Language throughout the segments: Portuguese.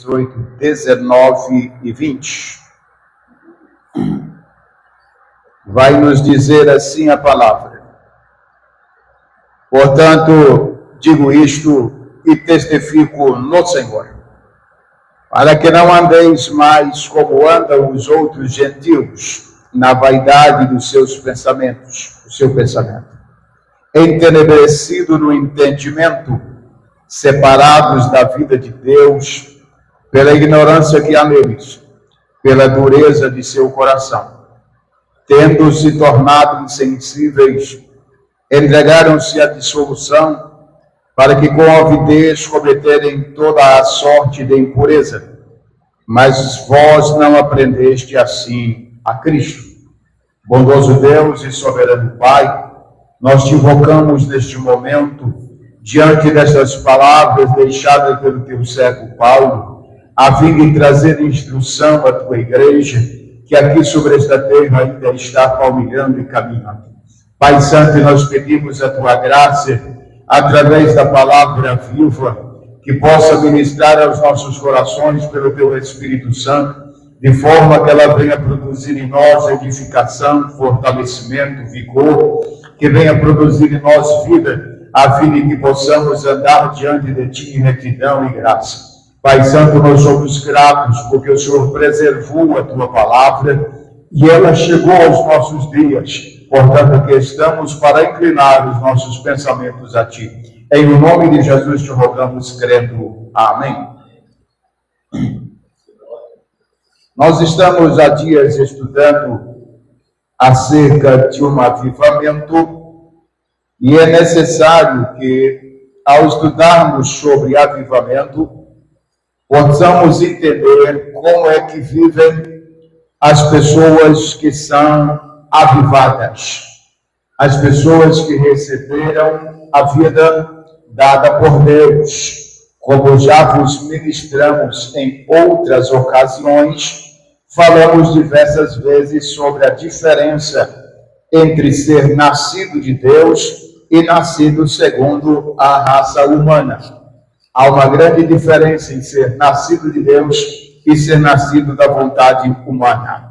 18, 19 e 20. Vai nos dizer assim a palavra: portanto, digo isto e testifico no Senhor, para que não andeis mais como andam os outros gentios, na vaidade dos seus pensamentos, o seu pensamento, entenebrecido no entendimento, separados da vida de Deus, pela ignorância que há neles, pela dureza de seu coração. Tendo se tornado insensíveis, entregaram-se à dissolução, para que com avidez cometerem toda a sorte de impureza. Mas vós não aprendeste assim a Cristo. Bondoso Deus e soberano Pai, nós te invocamos neste momento, diante destas palavras deixadas pelo teu servo Paulo, a fim de trazer instrução à tua igreja, que aqui sobre esta terra ainda está palmilhando e caminhando. Pai Santo, nós pedimos a tua graça, através da palavra viva, que possa ministrar aos nossos corações pelo teu Espírito Santo, de forma que ela venha produzir em nós edificação, fortalecimento, vigor, que venha produzir em nós vida, a fim de que possamos andar diante de ti em retidão e graça. Pai Santo, nós somos gratos porque o Senhor preservou a tua palavra e ela chegou aos nossos dias. Portanto, aqui estamos para inclinar os nossos pensamentos a ti. Em nome de Jesus te rogamos, crendo. Amém. Nós estamos há dias estudando acerca de um avivamento e é necessário que, ao estudarmos sobre avivamento, possamos entender como é que vivem as pessoas que são avivadas, as pessoas que receberam a vida dada por Deus. Como já vos ministramos em outras ocasiões, falamos diversas vezes sobre a diferença entre ser nascido de Deus e nascido segundo a raça humana. Há uma grande diferença em ser nascido de Deus e ser nascido da vontade humana.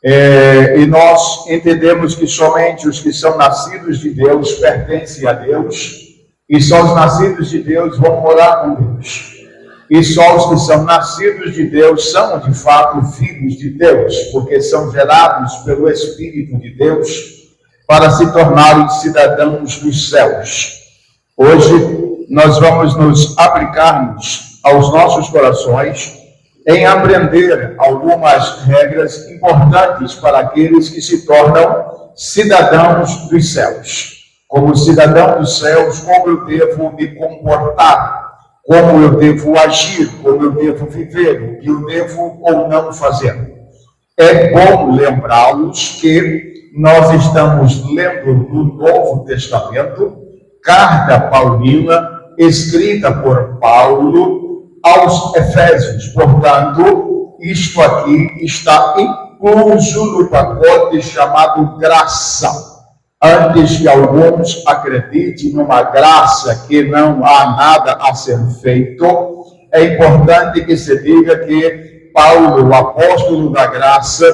E nós entendemos que somente os que são nascidos de Deus pertencem a Deus, e só os nascidos de Deus vão morar com Deus. E só os que são nascidos de Deus são, de fato, filhos de Deus, porque são gerados pelo Espírito de Deus para se tornarem cidadãos dos céus. Hoje, nós vamos nos aplicarmos aos nossos corações em aprender algumas regras importantes para aqueles que se tornam cidadãos dos céus. Como cidadão dos céus, como eu devo me comportar, como eu devo agir, como eu devo viver, o que eu devo ou não fazer. É bom lembrá-los que nós estamos lendo no Novo Testamento, carta paulina, escrita por Paulo aos Efésios. Portanto, isto aqui está incluso no pacote chamado graça. Antes que alguns acreditem numa graça que não há nada a ser feito, é importante que se diga que Paulo, o apóstolo da graça,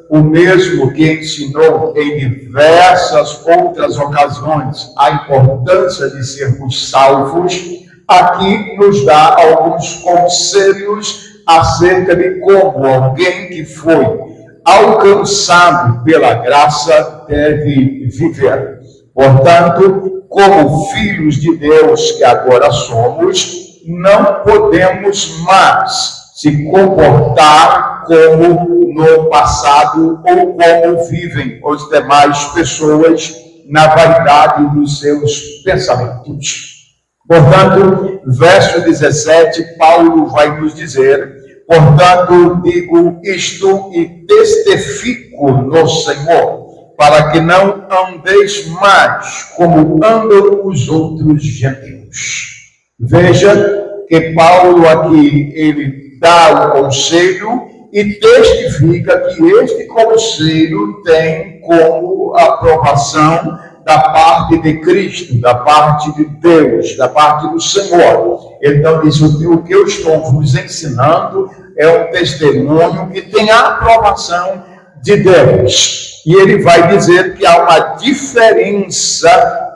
o mesmo que ensinou em diversas outras ocasiões a importância de sermos salvos, aqui nos dá alguns conselhos acerca de como alguém que foi alcançado pela graça deve viver. Portanto, como filhos de Deus que agora somos, não podemos mais se comportar como no passado ou como vivem as demais pessoas na vaidade dos seus pensamentos. Portanto, verso 17, Paulo vai nos dizer: portanto, digo isto e testifico no Senhor, para que não andeis mais como andam os outros gentios. Veja que Paulo aqui, ele dá o conselho e testifica que este conselho tem como aprovação da parte de Cristo, da parte de Deus, da parte do Senhor. Então diz, o que eu estou vos ensinando é um testemunho que tem a aprovação de Deus. E ele vai dizer que há uma diferença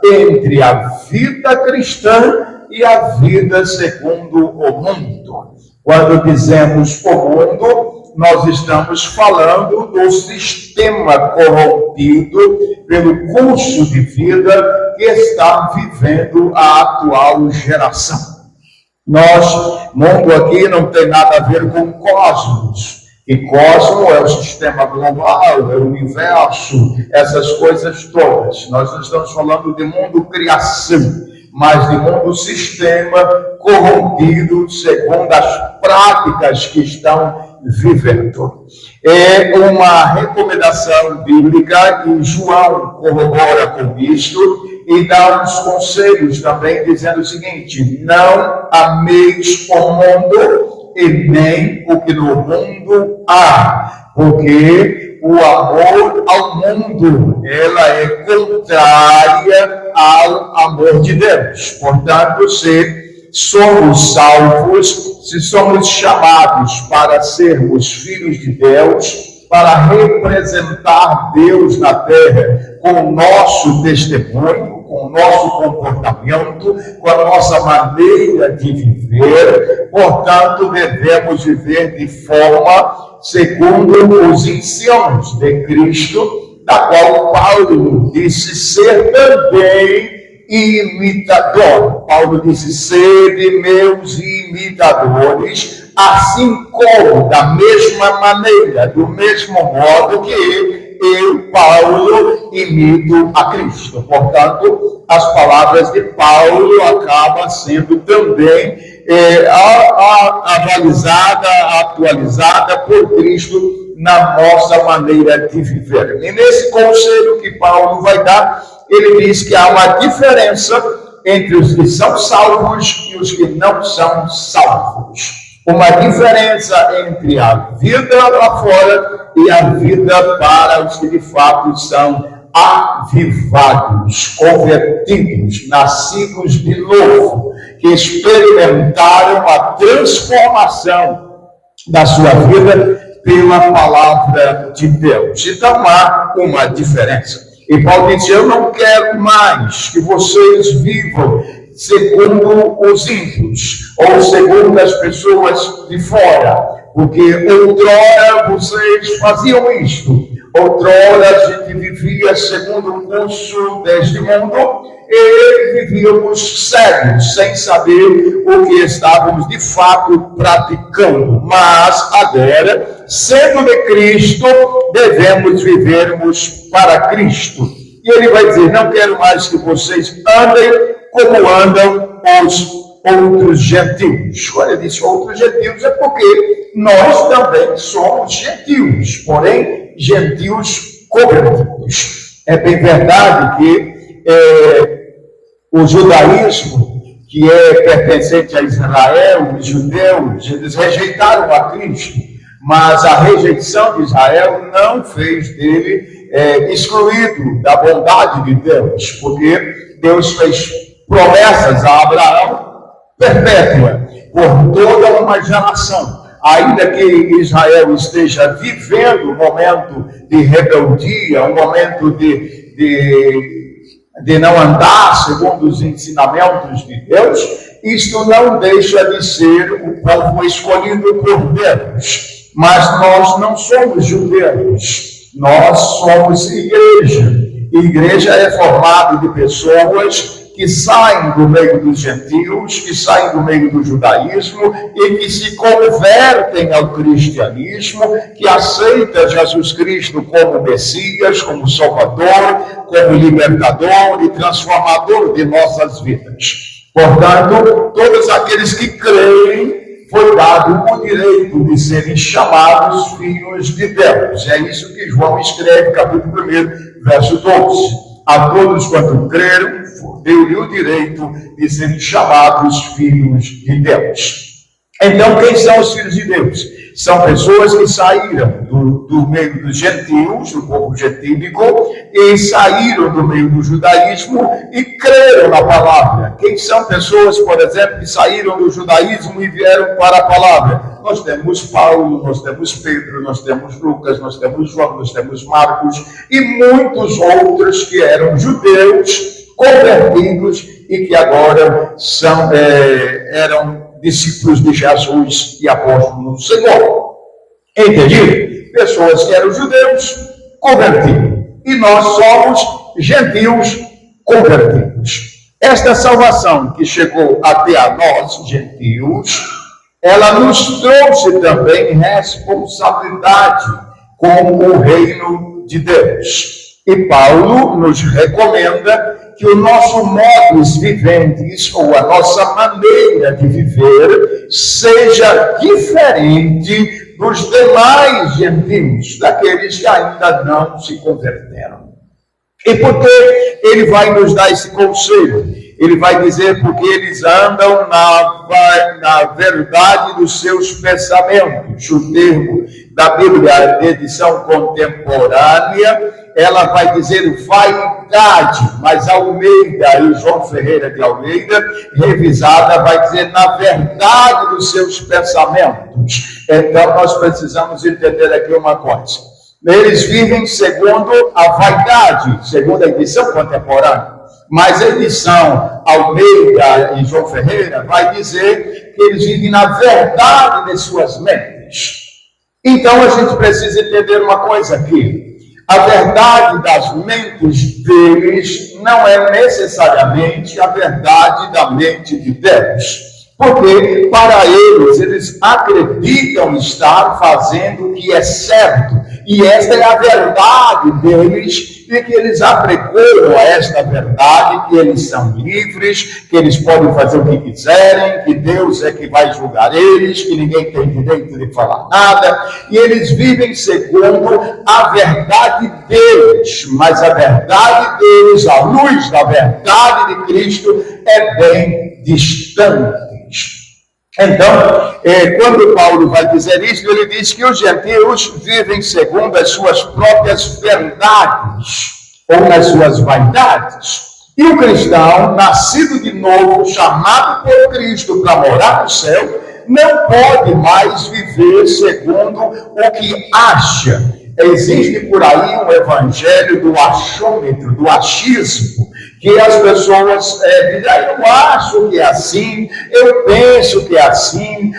entre a vida cristã e a vida segundo o mundo. Quando dizemos o mundo, nós estamos falando do sistema corrompido pelo curso de vida que está vivendo a atual geração. Mundo aqui não tem nada a ver com cosmos. E cosmo é o sistema global, é o universo, essas coisas todas. Nós não estamos falando de mundo criação, mas de mundo sistema corrompido segundo as práticas que estão vivendo. É uma recomendação bíblica e João corrobora com isto e dá uns conselhos também dizendo o seguinte: não ameis o mundo e nem o que no mundo há, porque o amor ao mundo, ela é contrária ao amor de Deus. Portanto, se somos salvos, se somos chamados para sermos filhos de Deus, para representar Deus na terra com o nosso testemunho, com o nosso comportamento, com a nossa maneira de viver, portanto, devemos viver de forma segundo os ensinos de Cristo, da qual Paulo disse ser também imitador. Paulo disse, sede meus imitadores, assim como, da mesma maneira, do mesmo modo que eu, Paulo, imito a Cristo. Portanto, as palavras de Paulo acabam sendo também atualizada por Cristo na nossa maneira de viver. E nesse conselho que Paulo vai dar, ele diz que há uma diferença entre os que são salvos e os que não são salvos. Uma diferença entre a vida lá fora e a vida para os que de fato são avivados, convertidos, nascidos de novo, que experimentaram a transformação da sua vida pela palavra de Deus. Então há uma diferença. E Paulo disse, eu não quero mais que vocês vivam segundo os ímpios, ou segundo as pessoas de fora, porque outrora vocês faziam isto, outrora a gente vivia segundo o curso deste mundo, e vivíamos cegos, sem saber o que estávamos de fato praticando. Mas agora, sendo de Cristo, devemos vivermos para Cristo. E ele vai dizer, não quero mais que vocês andem como andam os outros gentios. Quando ele diz outros gentios, é porque nós também somos gentios, porém, gentios convertidos. É bem verdade que o judaísmo, que é pertencente a Israel, os judeus, eles rejeitaram a Cristo, mas a rejeição de Israel não fez dele excluído da bondade de Deus, porque Deus fez promessas a Abraão perpétua por toda uma geração. Ainda que Israel esteja vivendo um momento de rebeldia, um momento de não andar segundo os ensinamentos de Deus, isto não deixa de ser o povo escolhido por Deus. Mas nós não somos judeus, nós somos igreja. Igreja é formada de pessoas que saem do meio dos gentios, que saem do meio do judaísmo e que se convertem ao cristianismo, que aceita Jesus Cristo como Messias, como Salvador, como libertador e transformador de nossas vidas. Portanto, todos aqueles que creem, foi dado o direito de serem chamados filhos de Deus. É isso que João escreve, capítulo 1, verso 12. A todos quanto creram, deu-lhe o direito de serem chamados filhos de Deus. Então, quem são os filhos de Deus? São pessoas que saíram do meio dos gentios, do povo gentílico, e saíram do meio do judaísmo e creram na palavra. Quem são pessoas, por exemplo, que saíram do judaísmo e vieram para a palavra? Nós temos Paulo, nós temos Pedro, nós temos Lucas, nós temos João, nós temos Marcos e muitos outros que eram judeus convertidos e que agora eram discípulos de Jesus e apóstolos do Senhor. Entendido? Pessoas que eram judeus convertidos. E nós somos gentios convertidos. Esta salvação que chegou até a nós, gentios, ela nos trouxe também responsabilidade com o reino de Deus. E Paulo nos recomenda que o nosso modus vivendi, ou a nossa maneira de viver, seja diferente dos demais gentios, daqueles que ainda não se converteram. E por que ele vai nos dar esse conselho? Ele vai dizer porque eles andam na verdade dos seus pensamentos. O termo da Bíblia, de edição contemporânea, ela vai dizer vaidade, mas Almeida e João Ferreira de Almeida, revisada, vai dizer na verdade dos seus pensamentos. Então nós precisamos entender aqui uma coisa. Eles vivem segundo a vaidade, segundo a edição contemporânea. Mas a edição Almeida e João Ferreira vai dizer que eles vivem na verdade de suas mentes. Então a gente precisa entender uma coisa aqui. A verdade das mentes deles não é necessariamente a verdade da mente de Deus. Porque para eles acreditam estar fazendo o que é certo. E esta é a verdade deles, e que eles apregoam a esta verdade, que eles são livres, que eles podem fazer o que quiserem, que Deus é que vai julgar eles, que ninguém tem direito de falar nada. E eles vivem segundo a verdade deles, mas a verdade deles, a luz da verdade de Cristo, é bem distante. Então, quando Paulo vai dizer isso, ele diz que os gentios vivem segundo as suas próprias verdades, ou nas suas vaidades. E o cristão, nascido de novo, chamado por Cristo para morar no céu, não pode mais viver segundo o que acha. Existe por aí um evangelho do achômetro, do achismo, que as pessoas dizem, eu acho que é assim, eu penso que é assim,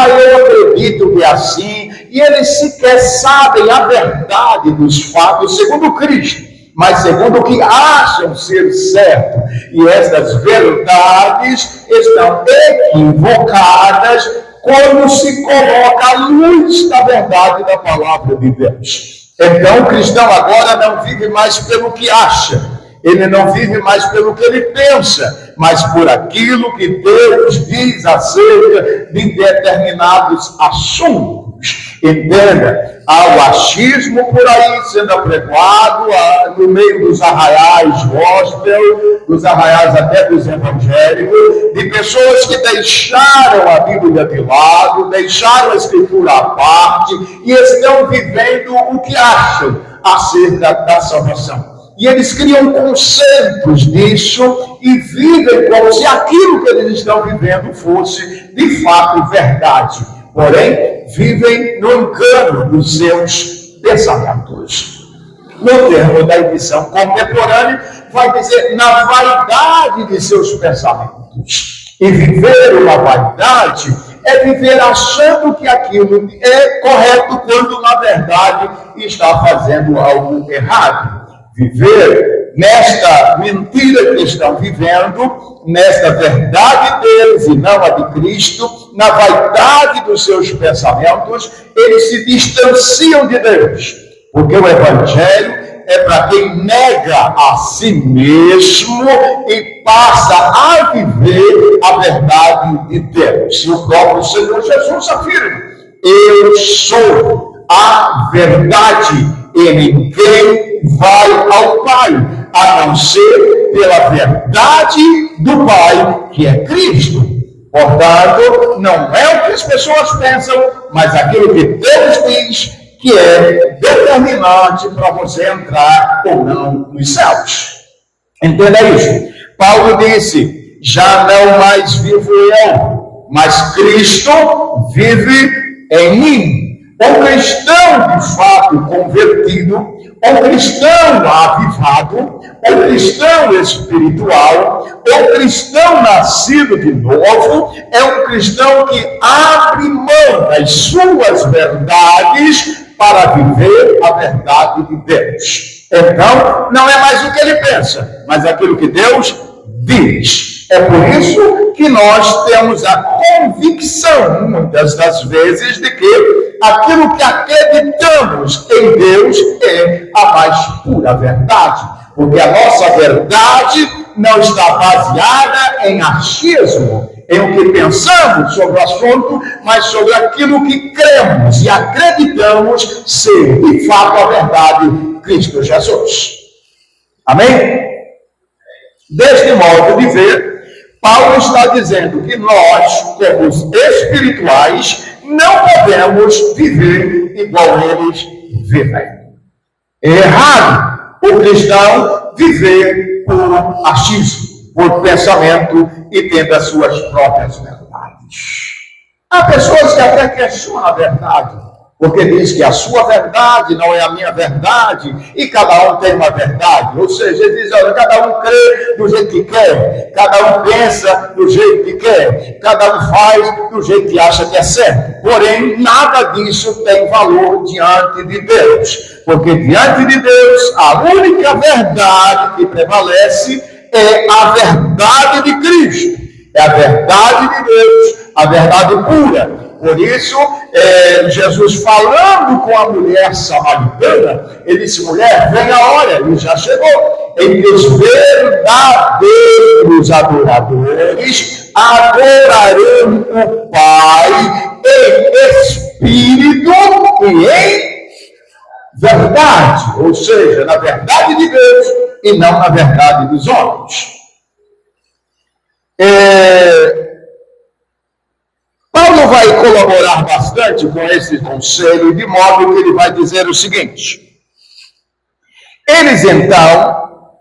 eu acredito que é assim, e eles sequer sabem a verdade dos fatos segundo Cristo, mas segundo o que acham ser certo. E essas verdades estão equivocadas quando se coloca a luz da verdade da palavra de Deus. Então o cristão agora não vive mais pelo que acha. Ele não vive mais pelo que ele pensa, mas por aquilo que Deus diz acerca de determinados assuntos. Entenda, há o achismo por aí sendo apregoado no meio dos arraiais gospel, dos arraiais até dos evangélicos, de pessoas que deixaram a Bíblia de lado, deixaram a Escritura à parte e estão vivendo o que acham acerca da salvação. E eles criam conceitos disso e vivem como se aquilo que eles estão vivendo fosse de fato verdade. Porém, vivem no engano dos seus pensamentos. No termo da edição contemporânea, vai dizer na vaidade de seus pensamentos. E viver uma vaidade é viver achando que aquilo é correto, quando na verdade está fazendo algo errado. Viver nesta mentira que estão vivendo, nesta verdade deles e não a de Cristo, na vaidade dos seus pensamentos, eles se distanciam de Deus. Porque o Evangelho é para quem nega a si mesmo e passa a viver a verdade de Deus. E o próprio Senhor Jesus afirma: eu sou a verdade, e ninguém vai ao Pai, a não ser pela verdade do Pai, que é Cristo. Portanto, não é o que as pessoas pensam, mas aquilo que Deus diz que é determinante para você entrar ou não nos céus. Entenda isso. Paulo disse, já não mais vivo eu, mas Cristo vive em mim. Um cristão de fato convertido, um cristão avivado, um cristão espiritual, um cristão nascido de novo, é um cristão que abre mão das suas verdades para viver a verdade de Deus. Então, não é mais o que ele pensa, mas aquilo que Deus diz. É por isso que nós temos a convicção, muitas das vezes, de que aquilo que acreditamos em Deus é a mais pura verdade. Porque a nossa verdade não está baseada em achismo, em o que pensamos sobre o assunto, mas sobre aquilo que cremos e acreditamos ser, de fato, a verdade de Cristo Jesus. Amém? Deste modo de ver, Paulo está dizendo que nós, como espirituais, não podemos viver igual eles vivem. É errado o cristão viver por achismo, por pensamento e tendo as suas próprias verdades. Há pessoas que até questionam a verdade, porque diz que a sua verdade não é a minha verdade, e cada um tem uma verdade. Ou seja, ele diz, olha, cada um crê do jeito que quer, cada um pensa do jeito que quer, cada um faz do jeito que acha que é certo. Porém, nada disso tem valor diante de Deus, porque diante de Deus, a única verdade que prevalece é a verdade de Cristo, é a verdade de Deus, a verdade pura. Por isso, Jesus falando com a mulher samaritana, ele disse, mulher, vem a hora, ele já chegou, em que os verdadeiros adoradores adorarão o Pai em espírito e em verdade, ou seja, na verdade de Deus e não na verdade dos homens. Paulo vai colaborar bastante com esse conselho, de modo que ele vai dizer o seguinte: eles então,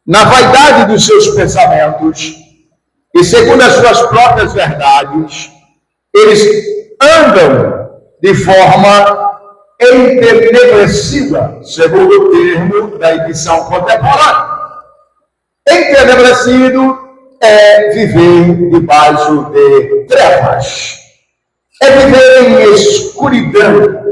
na vaidade dos seus pensamentos e segundo as suas próprias verdades, eles andam de forma entenebrecida, segundo o termo da edição contemporânea. Entenebrecido é viver debaixo de trevas, é viver em escuridão,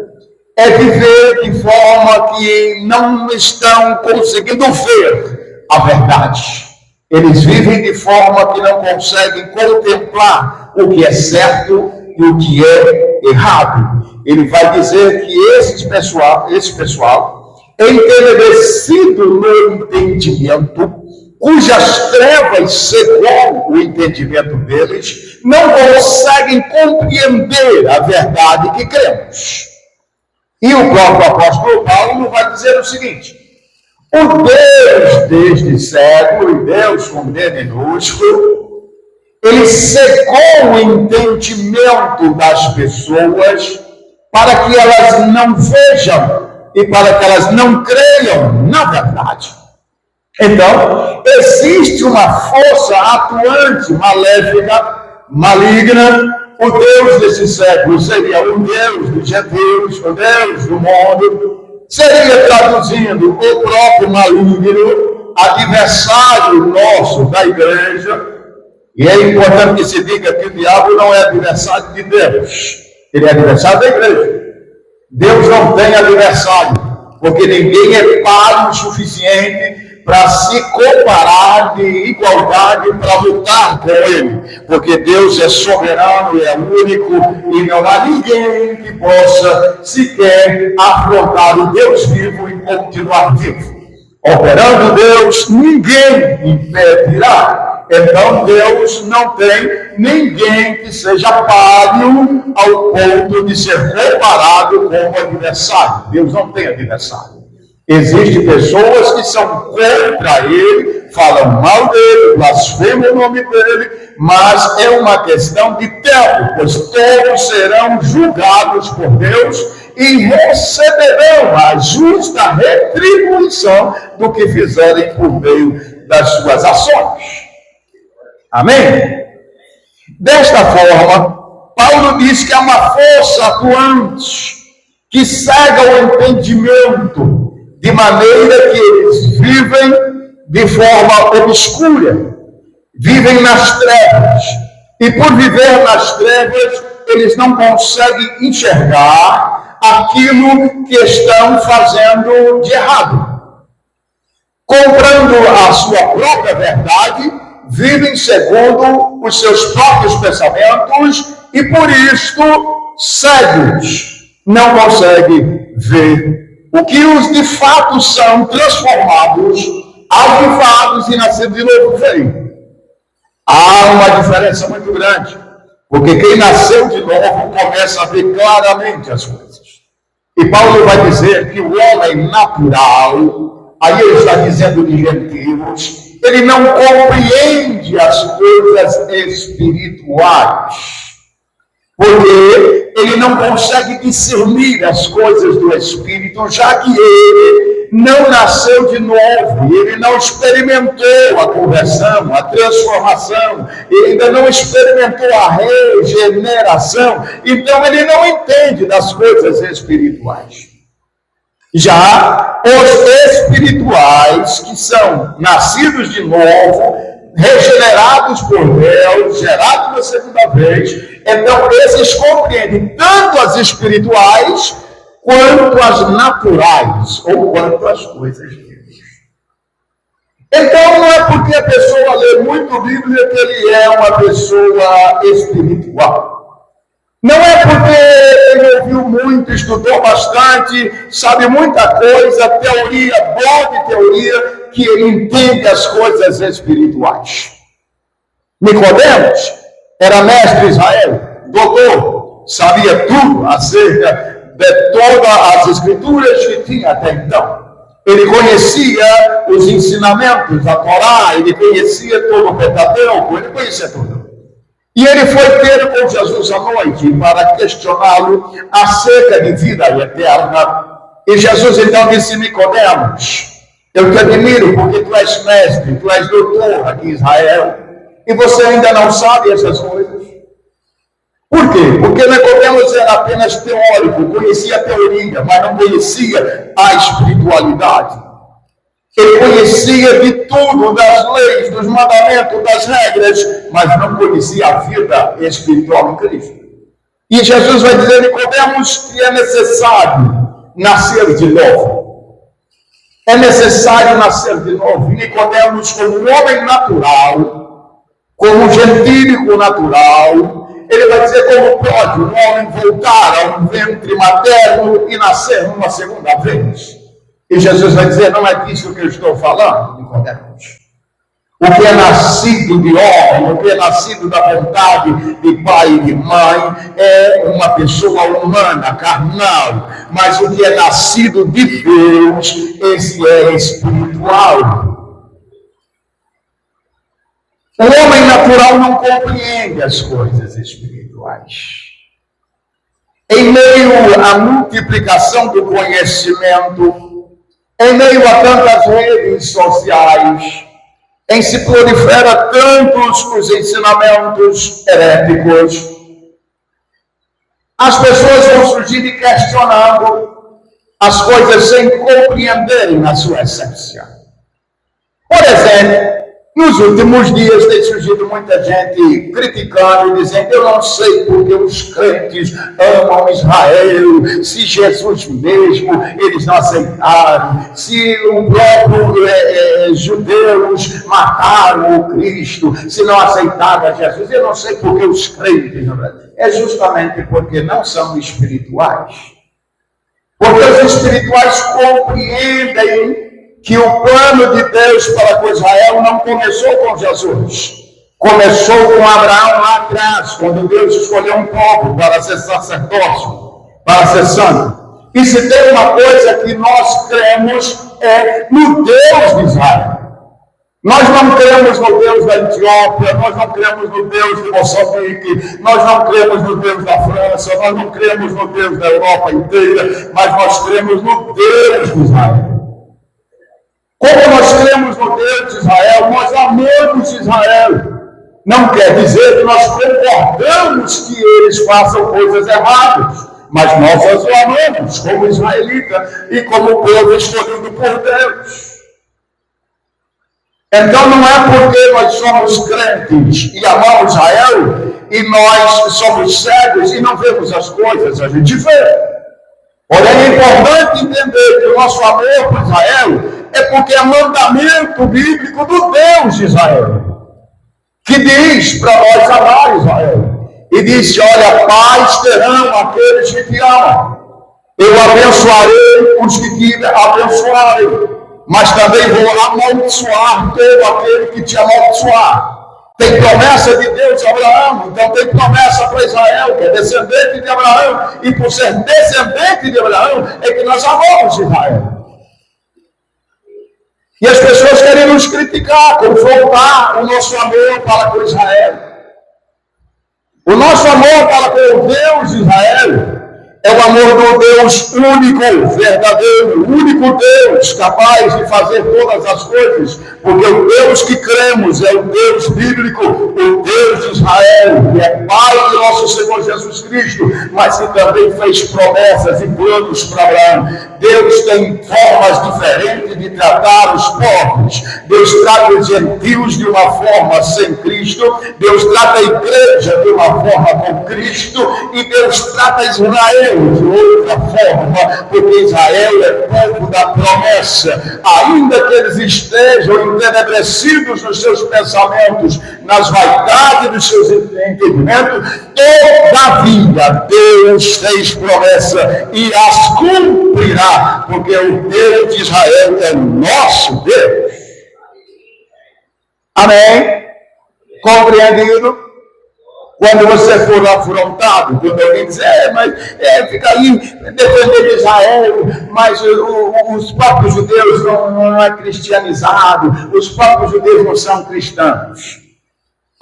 é viver de forma que não estão conseguindo ver a verdade. Eles vivem de forma que não conseguem contemplar o que é certo e o que é errado. Ele vai dizer que esse pessoal entenebrecido no entendimento, cujas trevas cegam o entendimento deles, não conseguem compreender a verdade que cremos. E o próprio apóstolo Paulo vai dizer o seguinte: o Deus deste século, e Deus com D minúsculo, ele cegou o entendimento das pessoas para que elas não vejam e para que elas não creiam na verdade. Então, existe uma força atuante, maléfica, maligna. O Deus desse século seria o Deus dos gentios, o Deus do mundo. Seria, traduzindo, o próprio maligno, adversário nosso da igreja. E é importante que se diga que o diabo não é adversário de Deus, ele é adversário da igreja. Deus não tem adversário, porque ninguém é páreo o suficiente para se comparar de igualdade para lutar com ele, porque Deus é soberano, é único, e não há ninguém que possa sequer afrontar o Deus vivo e continuar vivo. Operando Deus, ninguém impedirá. Então Deus não tem ninguém que seja páreo ao ponto de ser comparado com o adversário. Deus não tem adversário. Existem pessoas que são contra ele, falam mal dele, blasfemam o nome dele, mas é uma questão de tempo, pois todos serão julgados por Deus e receberão a justa retribuição do que fizerem por meio das suas ações. Amém? Desta forma, Paulo diz que há uma força atuante que cega o entendimento, de maneira que eles vivem de forma obscura, vivem nas trevas, e por viver nas trevas, eles não conseguem enxergar aquilo que estão fazendo de errado. Comprando a sua própria verdade, vivem segundo os seus próprios pensamentos e por isto cegos, não conseguem ver o que os de fato são transformados, avivados e nascidos de novo veem. Há uma diferença muito grande, porque quem nasceu de novo começa a ver claramente as coisas. E Paulo vai dizer que o homem natural, aí ele está dizendo de gentios, ele não compreende as coisas espirituais, porque ele não consegue discernir as coisas do Espírito, já que ele não nasceu de novo, ele não experimentou a conversão, a transformação, ele ainda não experimentou a regeneração, então ele não entende das coisas espirituais. Já os espirituais, que são nascidos de novo, regenerados por Deus, gerados da segunda vez, então esses compreendem tanto as espirituais quanto as naturais, ou quanto as coisas de Deus. Então não é porque a pessoa lê muito Bíblia que ele é uma pessoa espiritual. Não é porque ele ouviu muito, estudou bastante, sabe muita coisa, teoria, boa de teoria, que ele entende as coisas espirituais. Nicodemos era mestre de Israel, doutor, sabia tudo acerca de todas as escrituras que tinha até então. Ele conhecia os ensinamentos da Torá, ele conhecia todo o Pentateuco, ele conhecia tudo. E ele foi ter com Jesus à noite para questioná-lo acerca de vida eterna. E Jesus então disse: Nicodemos, eu te admiro porque tu és mestre, tu és doutor aqui em Israel, e você ainda não sabe essas coisas. Por quê? Porque Nicodemos era apenas teórico, conhecia a teoria, mas não conhecia a espiritualidade. Ele conhecia de tudo, das leis, dos mandamentos, das regras, mas não conhecia a vida espiritual em Cristo. E Jesus vai dizer: Nicodemos, que é necessário nascer de novo. É necessário nascer de novo. E Nicodemos, como um homem natural, como um gentílico natural, ele vai dizer: como pode um homem voltar a um ventre materno e nascer uma segunda vez? E Jesus vai dizer: não é disso que eu estou falando, Nicodemos. O que é nascido de homem, o que é nascido da vontade de pai e de mãe, é uma pessoa humana, carnal. Mas o que é nascido de Deus, esse é espiritual. O homem natural não compreende as coisas espirituais. Em meio à multiplicação do conhecimento, em meio a tantas redes sociais, em se prolifera tantos os ensinamentos heréticos, as pessoas vão surgir questionando as coisas sem compreenderem na sua essência. Por exemplo, nos últimos dias tem surgido muita gente criticando e dizendo: eu não sei porque os crentes amam Israel, se Jesus mesmo eles não aceitaram, se o próprio judeus mataram o Cristo, se não aceitaram a Jesus. Eu não sei porque os crentes no Brasil. É justamente porque não são espirituais. Porque os espirituais compreendem que o plano de Deus para com Israel não começou com Jesus. Começou com Abraão lá atrás, quando Deus escolheu um povo para ser sacerdócio, para ser santo. E se tem uma coisa que nós cremos é no Deus de Israel. Nós não cremos no Deus da Etiópia, nós não cremos no Deus de Moçambique, nós não cremos no Deus da França, nós não cremos no Deus da Europa inteira, mas nós cremos no Deus de Israel. Como nós cremos no Deus de Israel, nós amamos Israel. Não quer dizer que nós concordamos que eles façam coisas erradas, mas nós os amamos como israelita e como povo escolhido por Deus. Então não é porque nós somos crentes e amamos Israel e nós somos cegos e não vemos as coisas, a gente vê. Porém, é importante entender que o nosso amor por Israel é porque é mandamento bíblico do Deus de Israel, que diz para nós amar Israel. E disse, olha, paz terão aqueles que te amam. Eu abençoarei os que te abençoarem, mas também vou amaldiçoar todo aquele que te amaldiçoar. Tem promessa de Deus a Abraão, então tem promessa para Israel, que é descendente de Abraão, e por ser descendente de Abraão, é que nós amamos Israel. E as pessoas querem nos criticar, confrontar o nosso amor para com Israel. O nosso amor para com o Deus de Israel é o amor do Deus único, verdadeiro, o único Deus capaz de fazer todas as coisas, porque o Deus que cremos é o Deus bíblico, o Deus de Israel, que é Pai de nosso Senhor Jesus Cristo, mas que também fez promessas e planos para Abraão. Deus tem formas diferentes de tratar os povos. Deus trata os gentios de uma forma sem Cristo, Deus trata a igreja de uma forma com Cristo, e Deus trata Israel de outra forma, porque Israel é povo da promessa. Ainda que eles estejam entenebrecidos nos seus pensamentos, nas vaidades dos seus entendimentos, todavia Deus fez promessa e as cumprirá, porque o Deus de Israel é nosso Deus. Amém? Compreendido? Quando você for afrontado, quando alguém diz, fica aí defendendo Israel, mas os próprios judeus não é cristianizado, os próprios judeus não são cristãos.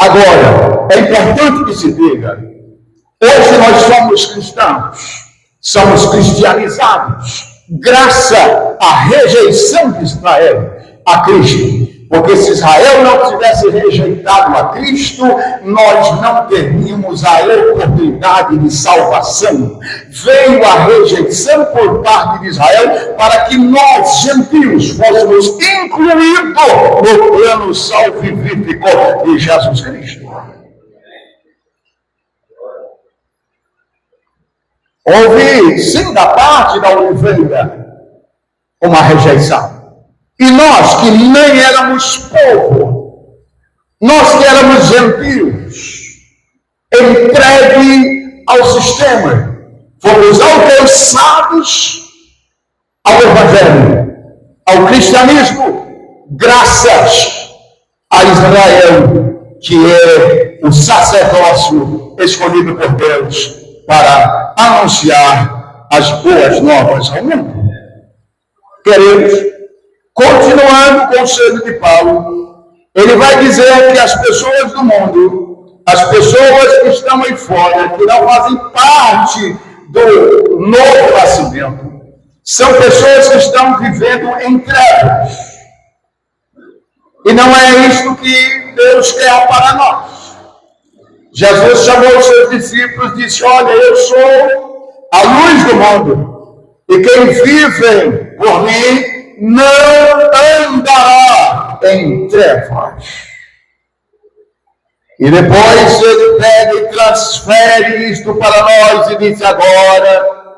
Agora, é importante que se diga, hoje nós somos cristãos, somos cristianizados, graças à rejeição de Israel a Cristo. Porque se Israel não tivesse rejeitado a Cristo, nós não teríamos a oportunidade de salvação. Veio a rejeição por parte de Israel para que nós, gentios, fôssemos incluídos no plano salvífico de Jesus Cristo. Houve, sim, da parte da Oliveira, uma rejeição. E nós que nem éramos povo, nós que éramos gentios, entregue ao sistema, fomos alcançados ao Evangelho, ao cristianismo, graças a Israel, que é o sacerdócio escolhido por Deus para anunciar as boas novas ao mundo. Queridos, continuando o conselho de Paulo, ele vai dizer que as pessoas do mundo, as pessoas que estão aí fora, que não fazem parte do novo nascimento, são pessoas que estão vivendo em trevas. E não é isto que Deus quer para nós. Jesus chamou os seus discípulos e disse, olha, eu sou a luz do mundo, e quem vive por mim não andará em trevas. E depois ele pega e transfere isto para nós e diz, agora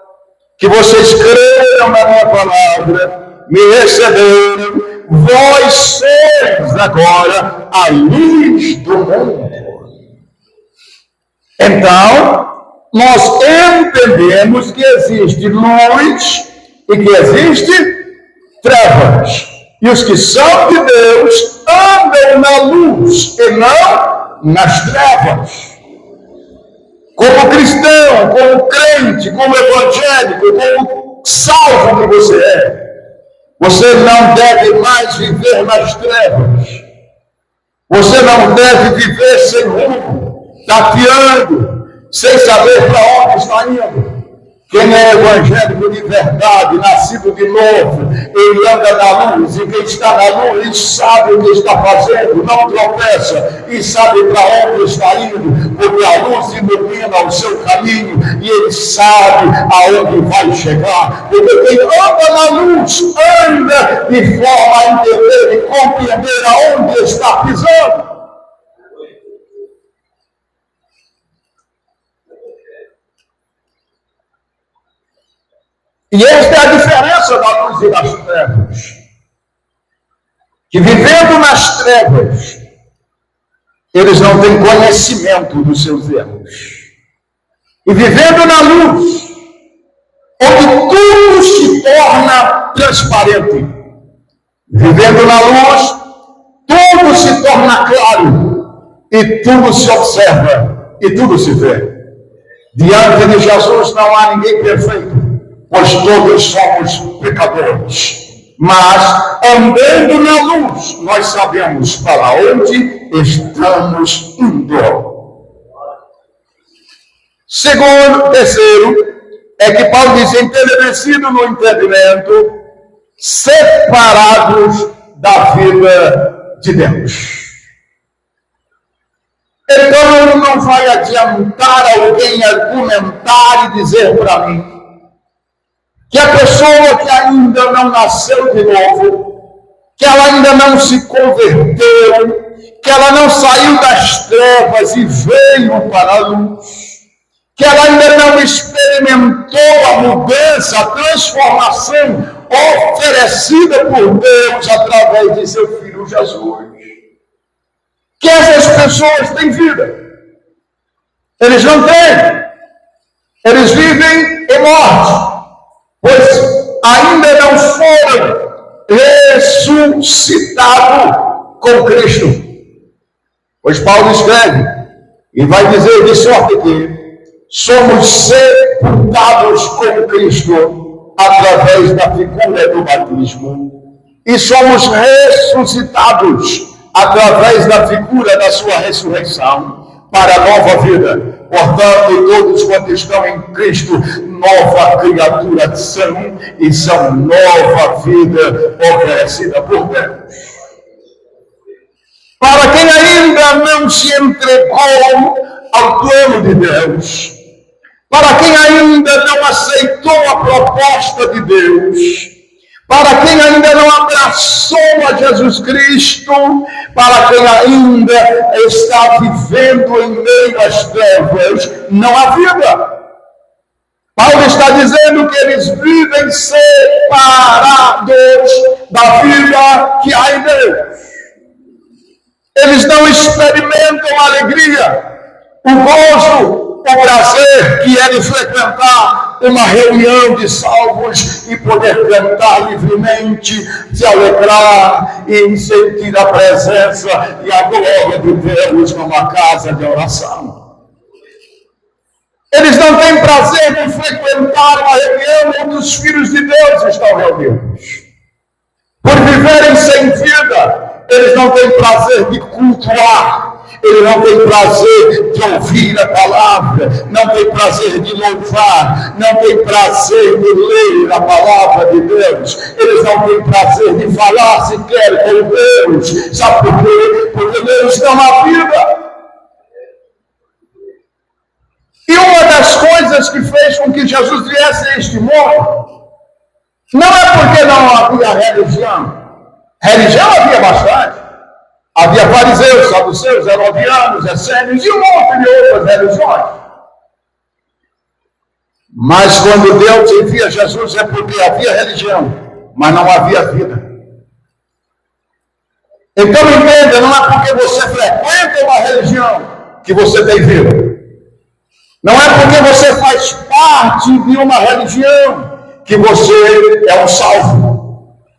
que vocês creram na minha palavra, me receberam, vós sois agora a luz do mundo. Então, nós entendemos que existe luz e que existe trevas. E os que são de Deus andam na luz e não nas trevas. Como cristão, como crente, como evangélico, como salvo que você é, você não deve mais viver nas trevas. Você não deve viver sem rumo, tateando, sem saber para onde está indo. Quem é evangélico de verdade, nascido de novo, ele anda na luz, e quem está na luz sabe o que está fazendo, não tropeça, e sabe para onde está indo, porque a luz ilumina o seu caminho, e ele sabe aonde vai chegar, porque quem anda na luz, anda de forma a entender e compreender aonde está pisando. E esta é a diferença da luz e das trevas. Que vivendo nas trevas, eles não têm conhecimento dos seus erros. E vivendo na luz, onde tudo se torna transparente. Vivendo na luz, tudo se torna claro. E tudo se observa. E tudo se vê. Diante de Jesus não há ninguém perfeito, pois todos somos pecadores. Mas, andando na luz, nós sabemos para onde estamos indo. Terceiro, é que Paulo diz, entenecido no entendimento, separados da vida de Deus. Então, não vai adiantar alguém argumentar e dizer para mim que a pessoa que ainda não nasceu de novo, que ela ainda não se converteu, que ela não saiu das trevas e veio para a luz, que ela ainda não experimentou a mudança, a transformação oferecida por Deus através de seu Filho Jesus. Que essas pessoas têm vida. Eles não têm. Eles vivem em morte, pois ainda não foram ressuscitados com Cristo. Pois Paulo escreve e vai dizer de sorte que somos sepultados com Cristo através da figura do batismo e somos ressuscitados através da figura da sua ressurreição para a nova vida. Portanto, todos quantos estão em Cristo, nova criatura são, e são nova vida oferecida por Deus. Para quem ainda não se entregou ao plano de Deus, para quem ainda não aceitou a proposta de Deus, para quem ainda não abraçou a Jesus Cristo, para quem ainda está vivendo em meio às trevas, não há vida. Paulo está dizendo que eles vivem separados da vida que há em Deus. Eles não experimentam a alegria, o gozo, o prazer que é de frequentar uma reunião de salvos e poder cantar livremente, se alegrar e sentir a presença e a glória de Deus numa casa de oração. Eles não têm prazer de frequentar uma reunião onde os filhos de Deus estão reunidos. Por viverem sem vida, eles não têm prazer de cultuar. Ele não tem prazer de ouvir a palavra, não tem prazer de louvar, não tem prazer de ler a palavra de Deus. Eles não têm prazer de falar sequer com Deus. Sabe por quê? Porque Deus não há vida. E uma das coisas que fez com que Jesus viesse a este mundo, não é porque não havia religião. Religião havia bastante. Havia fariseus, saduceus, herodianos, essênios e um monte de outras religiões. Mas quando Deus envia Jesus é porque havia religião, mas não havia vida. Então entenda, não é porque você frequenta uma religião que você tem vida. Não é porque você faz parte de uma religião que você é um salvo.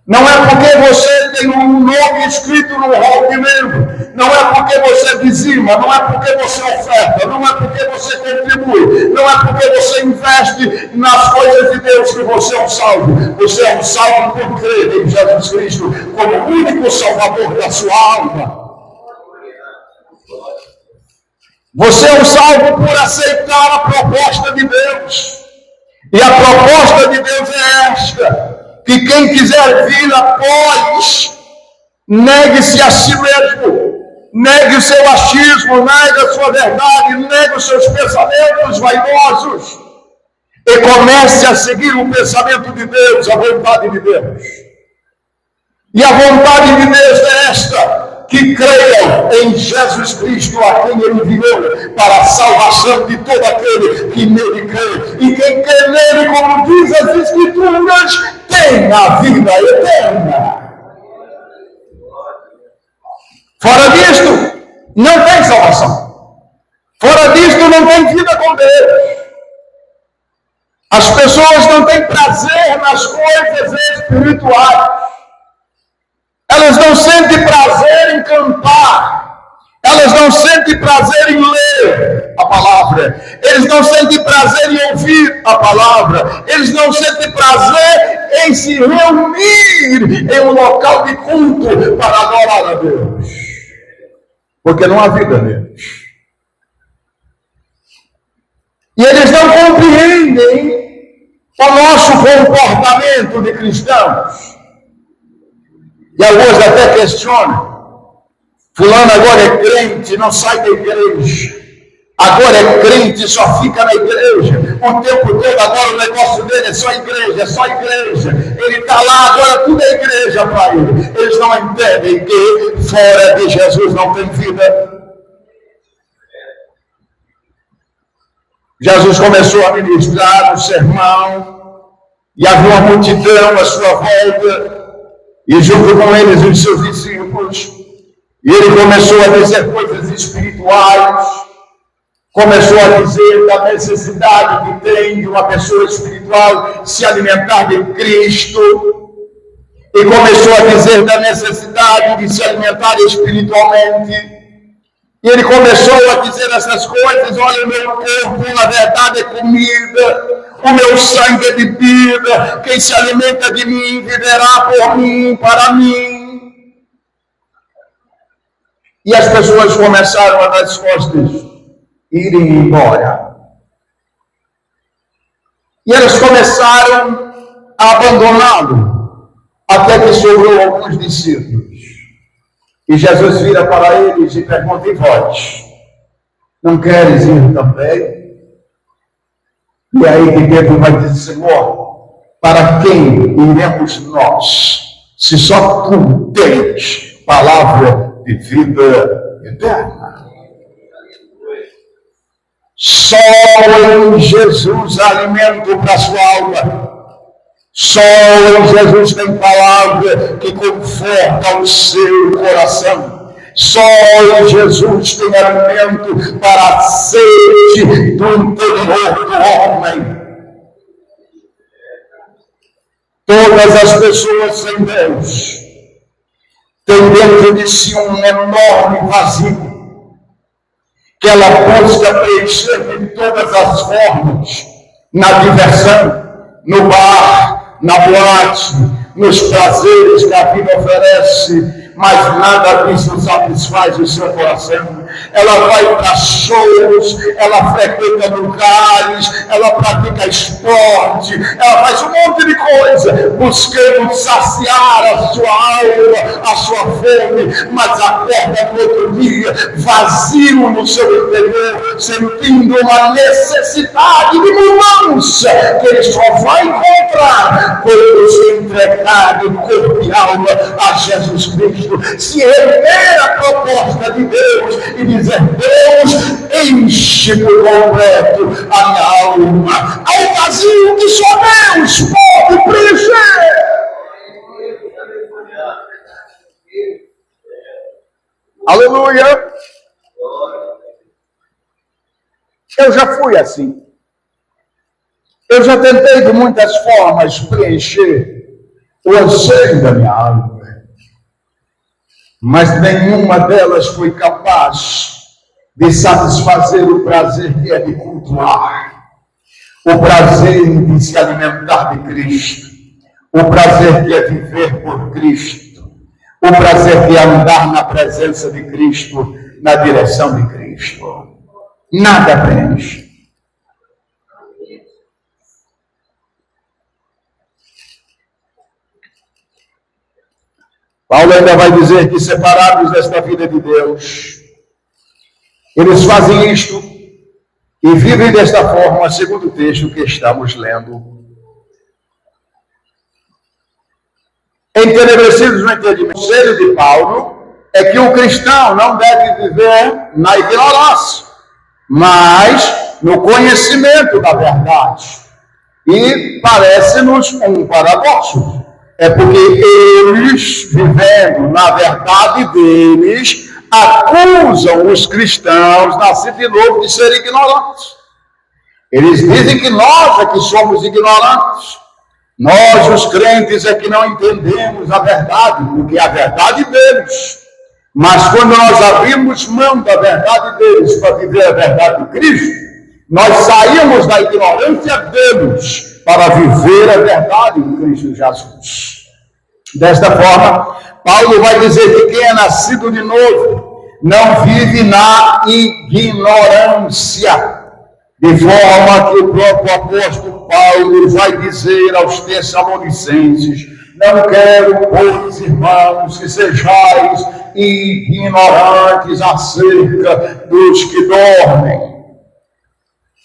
Não é porque você tem um nome escrito no rol de membro. Não é porque você dizima, não é porque você oferta, não é porque você contribui, não é porque você investe nas coisas de Deus que você é um salvo. Você é um salvo por crer em Jesus Cristo como o único salvador da sua alma. Você é um salvo por aceitar a proposta de Deus. E a proposta de Deus é esta: que quem quiser vir após, negue-se a si mesmo, negue o seu achismo, negue a sua verdade, negue os seus pensamentos vaidosos e comece a seguir o pensamento de Deus, a vontade de Deus. E a vontade de Deus é esta: que creiam em Jesus Cristo, a quem Ele enviou para a salvação de todo aquele que nele crê. E quem crê nele, como diz as Escrituras, tem a vida eterna. Fora disto, não tem salvação. Fora disto, não tem vida com Deus. As pessoas não têm prazer nas coisas espirituais. Elas não sentem prazer em cantar. Elas não sentem prazer em ler a palavra. Eles não sentem prazer em ouvir a palavra. Eles não sentem prazer em se reunir em um local de culto para adorar a Deus. Porque não há vida neles. E eles não compreendem o nosso comportamento de cristãos. E alguns até questionam: fulano agora é crente, não sai da igreja. Agora é crente, só fica na igreja. O tempo todo agora o negócio dele é só igreja, é só igreja. Ele está lá, agora tudo é igreja para ele. Eles não entendem que fora de Jesus não tem vida. Jesus começou a ministrar um sermão e havia uma multidão à sua volta. E junto com eles os seus discípulos, e ele começou a dizer coisas espirituais, começou a dizer da necessidade que tem de uma pessoa espiritual se alimentar de Cristo, e começou a dizer da necessidade de se alimentar espiritualmente. E ele começou a dizer essas coisas: olha, o meu corpo na verdade é comida, o meu sangue é bebida, quem se alimenta de mim viverá por mim, para mim. E as pessoas começaram a dar as costas, irem embora. E elas começaram a abandoná-lo, até que sobrou alguns discípulos. E Jesus vira para eles e pergunta: e vós, não queres ir também? E aí que Pedro vai dizer: Senhor, para quem iremos nós, se só tu tens palavra de vida eterna? Só em Jesus há alimento para a sua alma. Só em Jesus tem palavra que conforta o seu coração. Só em Jesus tem alimento para a sede do interior do homem. Todas as pessoas sem Deus têm dentro de si um enorme vazio que ela busca preencher de todas as formas, na diversão, no bar, na boate, nos prazeres que a vida oferece, mas nada disso satisfaz o seu coração. Ela vai para shows, ela frequenta lugares, ela pratica esporte, ela faz um monte de coisa, buscando saciar a sua alma, a sua fome, mas acorda no outro dia, vazio no seu interior, sentindo uma necessidade de mudança, que ele só vai encontrar quando se entregar de corpo e alma a Jesus Cristo, se render a proposta de Deus e dizer: Deus, enche por completo a minha alma, ao vazio que só Deus pode preencher. Aleluia! Eu já fui assim. Eu já tentei de muitas formas preencher o anseio da minha alma. mas nenhuma delas foi capaz de satisfazer o prazer que é de cultuar, o prazer de se alimentar de Cristo, o prazer que é viver por Cristo, o prazer de andar na presença de Cristo, na direção de Cristo. Nada preenche. Paulo ainda vai dizer que, separados desta vida de Deus, eles fazem isto e vivem desta forma, segundo o texto que estamos lendo. Entenebrecidos no entendimento, o conselho de Paulo é que o cristão não deve viver na ignorância, mas no conhecimento da verdade. E parece-nos um paradoxo. É porque eles, vivendo na verdade deles, acusam os cristãos nascidos de novo de serem ignorantes. Eles dizem que nós é que somos ignorantes. Nós, os crentes, é que não entendemos a verdade, porque é a verdade deles. Mas quando nós abrimos mão da verdade deles para viver a verdade de Cristo, nós saímos da ignorância deles para viver a verdade em Cristo Jesus. Desta forma, Paulo vai dizer que quem é nascido de novo não vive na ignorância, de forma que o próprio apóstolo Paulo vai dizer aos Tessalonicenses: não quero, pois, irmãos, que sejais ignorantes acerca dos que dormem.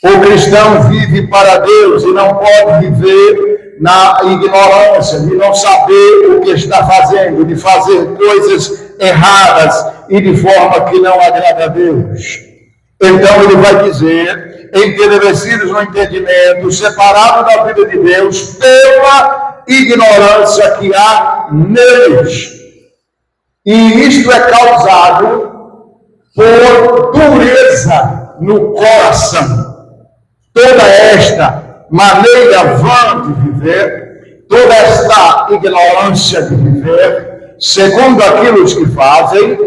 O cristão vive para Deus e não pode viver na ignorância, de não saber o que está fazendo, de fazer coisas erradas e de forma que não agrada a Deus. Então ele vai dizer: entenebrecidos no entendimento, separados da vida de Deus pela ignorância que há neles. E isto é causado por dureza no coração. Toda esta maneira vã de viver, toda esta ignorância de viver, segundo aquilo que fazem,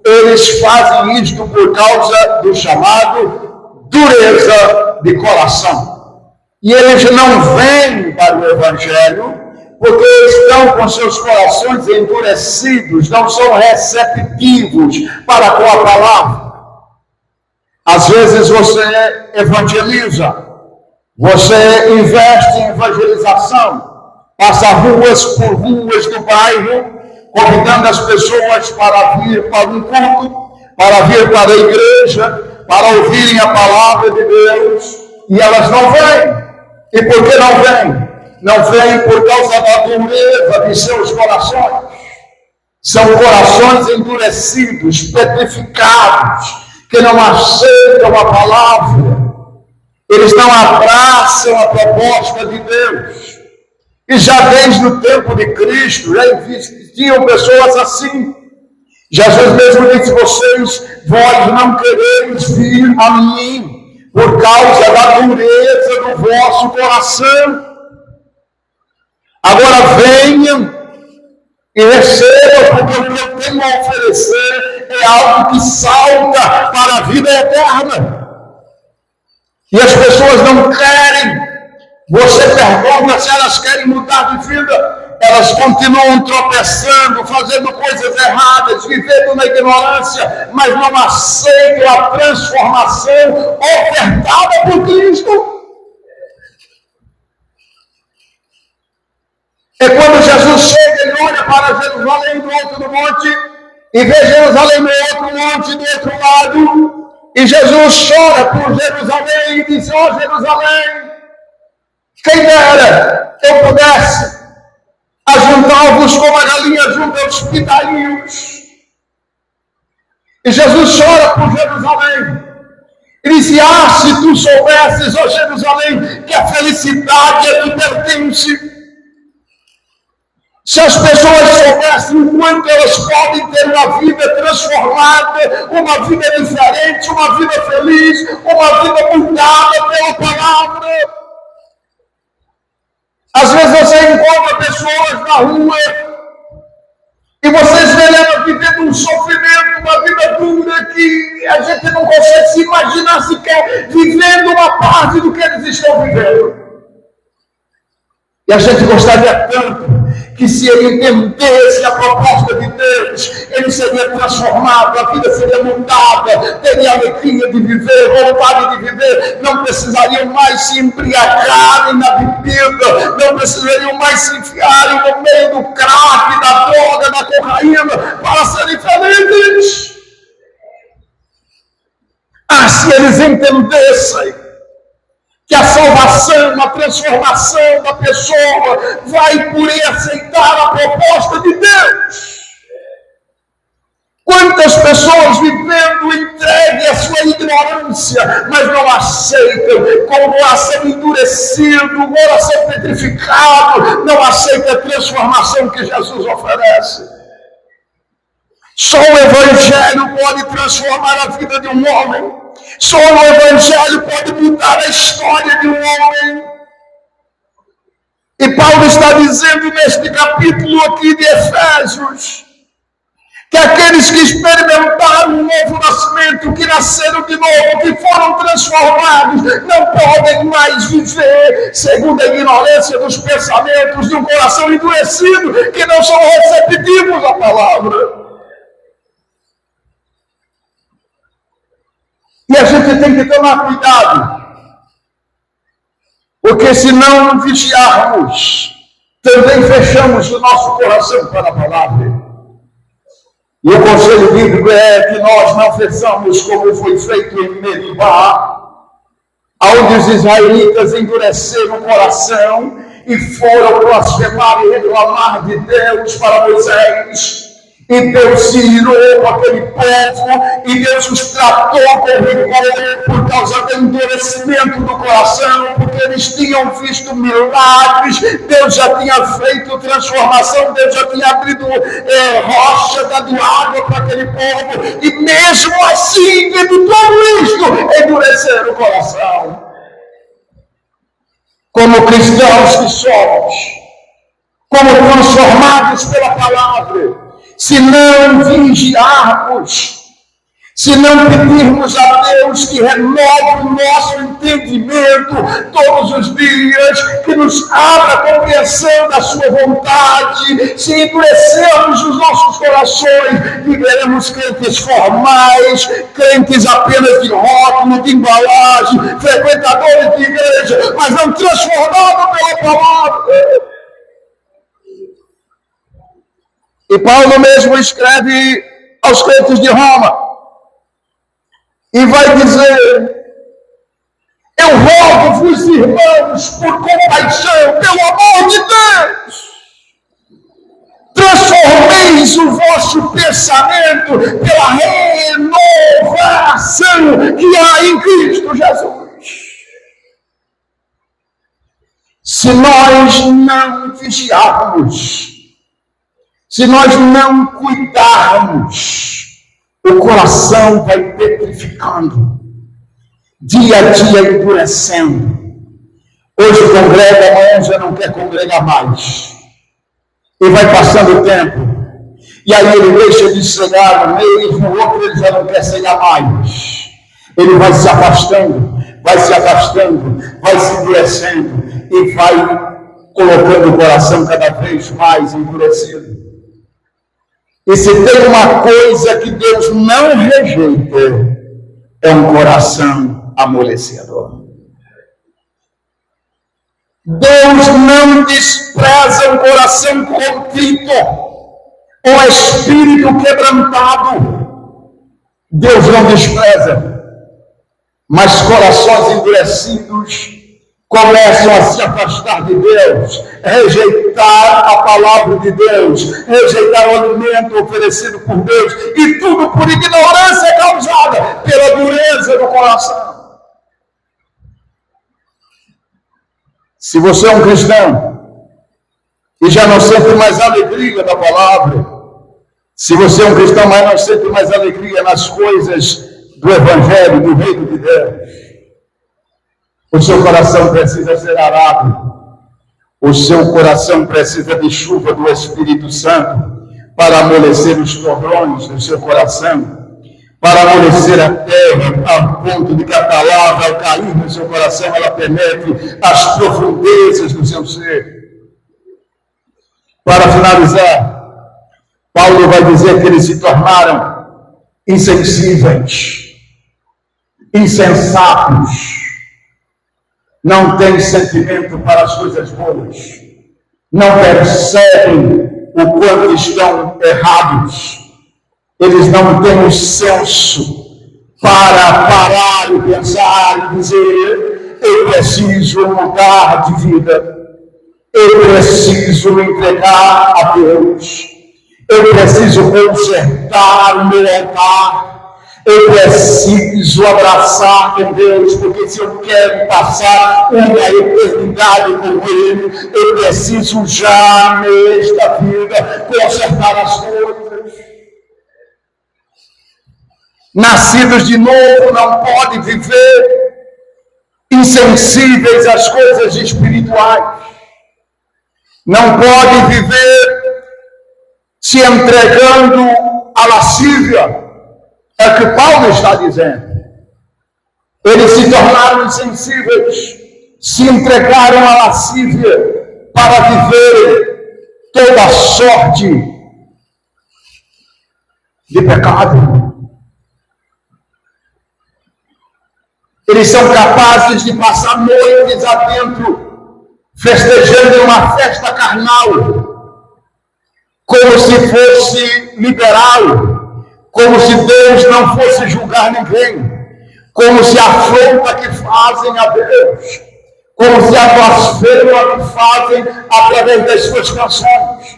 eles fazem isto por causa do chamado dureza de coração. E eles não vêm para o Evangelho porque estão com seus corações endurecidos, não são receptivos para com a palavra. Às vezes você evangeliza, você investe em evangelização, passa ruas por ruas do bairro, convidando as pessoas para vir para um culto, para vir para a igreja, para ouvirem a palavra de Deus, e elas não vêm. E por que não vêm? Não vêm por causa da dureza de seus corações. São corações endurecidos, petrificados, que não aceitam a palavra. Eles não abraçam a proposta de Deus. E já desde o tempo de Cristo, já existiam pessoas assim. Jesus mesmo disse: vós não quereis vir a mim, por causa da dureza do vosso coração. Agora venham e recebam, porque o que eu tenho a oferecer é algo que salta para a vida eterna. E as pessoas não querem. Você pergunta se elas querem mudar de vida. Elas continuam tropeçando, fazendo coisas erradas, vivendo na ignorância, mas não aceitam a transformação ofertada por Cristo. É quando Jesus chega, ele olha para Jerusalém do alto do monte e vê Jerusalém no outro monte, do outro lado. E Jesus chora por Jerusalém e diz: ó Jerusalém, quem dera eu pudesse ajuntar-vos como a galinha junta os pintainhos. E Jesus chora por Jerusalém. E diz: se tu soubesses, ó Jerusalém, que a felicidade é que pertence. Se as pessoas soubessem o quanto elas podem ter uma vida transformada, uma vida diferente, uma vida feliz, uma vida mudada pela palavra. Às vezes você encontra pessoas na rua e vocês veem elas vivendo um sofrimento, uma vida dura que a gente não consegue se imaginar sequer vivendo uma parte do que eles estão vivendo. E a gente gostaria tanto que, se ele entendesse a proposta de Deus, ele seria transformado, a vida seria mudada, teria alegria de viver, vontade de viver, não precisariam mais se embriagarem na bebida, não precisariam mais se enfiarem no meio do crack, da droga, da cocaína, para serem felizes. Ah, se eles entendessem que a salvação, a transformação da pessoa vai por aceitar a proposta de Deus. Quantas pessoas vivendo entregue à sua ignorância, mas não aceitam, com o coração endurecido, o coração petrificado, não aceita a transformação que Jesus oferece. Só o Evangelho pode transformar a vida de um homem. Só o Evangelho pode mudar a história de um homem. E Paulo está dizendo neste capítulo aqui de Efésios, que aqueles que experimentaram um novo nascimento, que nasceram de novo, que foram transformados, não podem mais viver segundo a ignorância dos pensamentos de um coração endurecido, que não são receptivos à palavra. E a gente tem que tomar cuidado, porque se não vigiarmos, também fechamos o nosso coração para a palavra. E o conselho bíblico é que nós não façamos como foi feito em Meribá, onde os israelitas endureceram o coração e foram blasfemar e reclamar de Deus para Moisés. E Deus se irou com aquele povo, e Deus os tratou com rigor por causa do endurecimento do coração, porque eles tinham visto milagres, Deus já tinha feito transformação, Deus já tinha abrido rocha, dado água para aquele povo, e mesmo assim, vendo tudo isto, endureceram o coração. Como cristãos que somos, como transformados pela palavra, se não vigiarmos, se não pedirmos a Deus que renove o nosso entendimento todos os dias, que nos abra a compreensão da sua vontade, se endurecermos os nossos corações, viveremos crentes formais, crentes apenas de rótulo, de embalagem, frequentadores de igreja, mas não transformados pela palavra. E Paulo mesmo escreve aos crentes de Roma e vai dizer: eu rogo-vos, irmãos, por compaixão, pelo amor de Deus, transformeis o vosso pensamento pela renovação que há em Cristo Jesus. Se nós não vigiarmos, se nós não cuidarmos, o coração vai petrificando, dia a dia endurecendo. Hoje congrega, amanhã já não quer congregar mais. E vai passando o tempo, e aí ele deixa de cegar no meio, no outro ele já não quer cegar mais. Ele vai se afastando, vai se endurecendo, e vai colocando o coração cada vez mais endurecido. E se tem uma coisa que Deus não rejeita, é um coração amolecedor. Deus não despreza um coração contrito, um espírito quebrantado. Deus não despreza, mas corações endurecidos começam a se afastar de Deus, rejeitar a palavra de Deus, rejeitar o alimento oferecido por Deus, e tudo por ignorância causada pela dureza do coração. Se você é um cristão e já não sente mais alegria da palavra, se você é um cristão, mas não sente mais alegria nas coisas do Evangelho, do reino de Deus, o seu coração precisa ser arado, o seu coração precisa de chuva do Espírito Santo, para amolecer os cordões do seu coração, para amolecer a terra, ao ponto de que a palavra, ao cair no seu coração, ela penetre as profundezas do seu ser. Para finalizar, Paulo vai dizer que eles se tornaram insensíveis, insensatos, não têm sentimento para as coisas boas, não percebem o quanto estão errados, eles não têm o senso para parar e pensar e dizer: eu preciso mudar de vida, eu preciso entregar a Deus, eu preciso consertar o meu altar, eu preciso abraçar com Deus, porque se eu quero passar uma eternidade com Ele, eu preciso já nesta vida consertar as coisas. Nascidos de novo não podem viver insensíveis às coisas espirituais, não podem viver se entregando à lascívia. É o que Paulo está dizendo. Eles se tornaram insensíveis, se entregaram à lascívia para viver toda sorte de pecado. Eles são capazes de passar noites adentro, festejando uma festa carnal, como se fosse liberal, como se Deus não fosse julgar ninguém, como se a afronta que fazem a Deus, como se a blasfêmia que fazem através das suas canções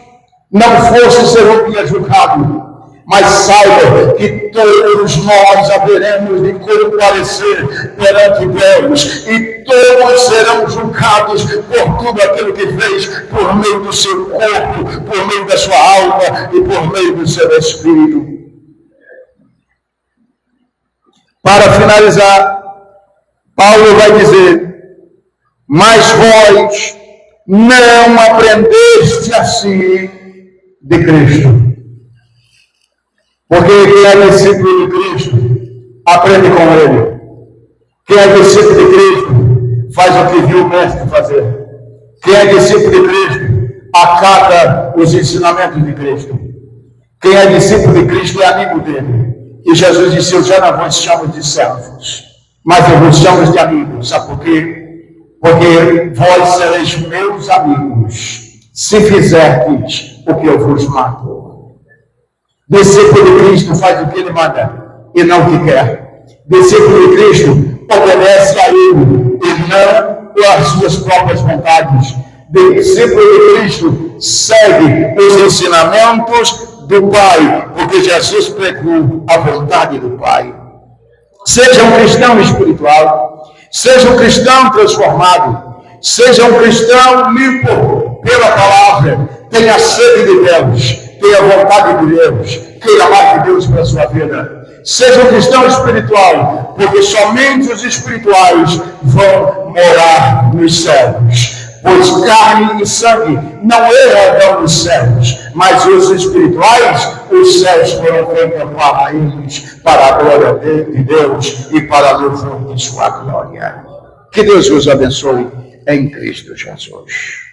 não fosse ser um dia julgado. Mas saiba que todos nós haveremos de comparecer perante Deus e todos serão julgados por tudo aquilo que fez por meio do seu corpo, por meio da sua alma e por meio do seu espírito. Para finalizar, Paulo vai dizer: mas vós não aprendeste assim de Cristo. Porque quem é discípulo de Cristo aprende com Ele. Quem é discípulo de Cristo faz o que viu o mestre fazer. Quem é discípulo de Cristo acata os ensinamentos de Cristo. Quem é discípulo de Cristo é amigo dele. E Jesus disse: eu já não vos chamo de servos, mas eu vos chamo de amigos. Sabe por quê? Porque vós sereis meus amigos, se fizerdes o que eu vos mando. Discípulo de Cristo faz o que ele manda e não o que quer. Discípulo de Cristo obedece a ele e não às suas próprias vontades. Discípulo de Cristo segue os ensinamentos do Pai, porque Jesus pregou a vontade do Pai. Seja um cristão espiritual, seja um cristão transformado, seja um cristão limpo pela palavra, tenha sede de Deus, tenha vontade de Deus, queira mais de Deus para a sua vida. Seja um cristão espiritual, porque somente os espirituais vão morar nos céus. Pois carne e sangue não herdarão os céus, mas os espirituais, os céus foram feitos para eles, para a glória de Deus e para a louvor de sua glória. Que Deus os abençoe em Cristo Jesus.